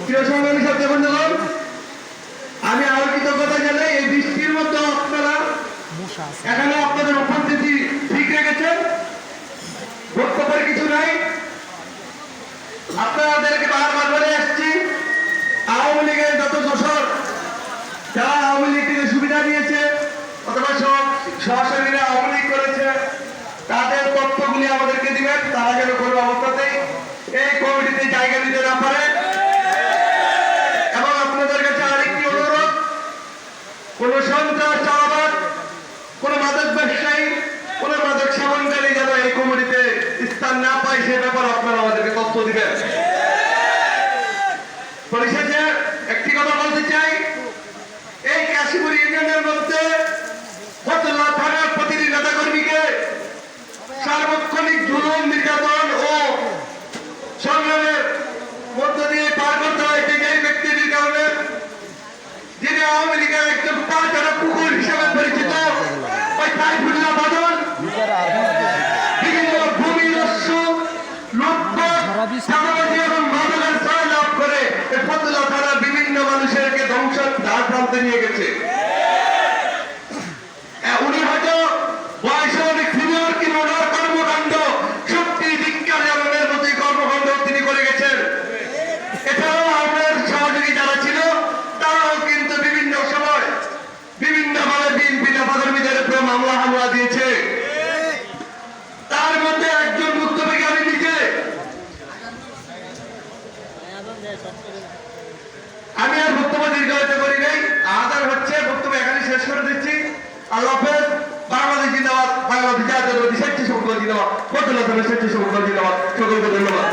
প্রিয় সংগ্রামী সাথী বন্ধুগণ, আমি আরো কৃতজ্ঞতা জানাই এই বৃষ্টির মধ্যে আপনারা এখানে আপনাদের উপস্থিতি ঠিক রেখেছেন। বক্তব্যের কিছু নাই, আপনাদেরকে বারবার বলে আসছি, আওয়ামী লীগের যত দোষর যারা আওয়ামী লীগ থেকে সুবিধা নিয়েছে অথবা সরাসরি আওয়ামী লীগ করেছে তাদের তথ্যগুলি আমাদেরকে দিবেন। তারা যেন কোনো অবস্থাতেই এই কমিটিতে জায়গা দিতে না পারে। এবং আপনাদের কাছে আরেকটি অনুরোধ, কোন সন্ত্রাস চালাবাদ, কোন মাদক ব্যবসায়ী, কোন মাদক সেবনকারী যেন এই কমিটিতে স্থান না পায় সে ব্যাপারে আপনারা আমাদেরকে তথ্য দিবেন। পরিশেষে একটি কথা বলতে চাই, এই কাশীপুর ইউনিয়নের মধ্যে ফতুল্লাহ থানার প্রতিটি নেতাকর্মীকে সার্বক্ষণিক জুলুম, নির্যাতন ও সংগ্রামের মধ্য দিয়ে পার করতে হয়েছে। যেই ব্যক্তিটির কারণে যিনি আওয়ামী লীগের একজন পাঁচটা কুকুর হিসেবে পরিচিত ওই সাইফুল্লাহ বাদল বিভিন্ন ভূমি দস্যু লুটপাট এবং মাদকের ছায়া লাভ করে এই ফতুল্লাহ থানার বিভিন্ন মানুষেরকে ধ্বংসের দ্বার প্রান্তে নিয়ে গেছে। উনি হয়তো বয়সে অনেক সিনিয়র, কিন্তু ওনার কর্মকাণ্ড সত্যি ধিক্কার জানানোর মতোই কর্মকাণ্ড তিনি করে গেছেন। এছাড়াও আমাদের সহযোগী যারা ছিল তারাও কিন্তু বিভিন্ন সময় বিভিন্নভাবে বিএনপি নেতাকর্মীদের উপরে মামলা হামলা দিয়েছে। তার মধ্যে একজন মুক্তবেগী আমি নিজে। আমি আর বক্তব্য দীর্ঘায়িত করি নাই, আদার হচ্ছে বক্তব্য এখানে শেষ করে দিচ্ছি। আল্লাহ হাফেজ। বাংলাদেশ জিন্দাবাদ, বাংলাদেশ জাতীয়তাবাদী স্বেচ্ছাসেবক দল জিন্দাবাদ, ফতুল্লাহ থানার স্বেচ্ছাসেবক দল জিন্দাবাদ। সকলকে ধন্যবাদ।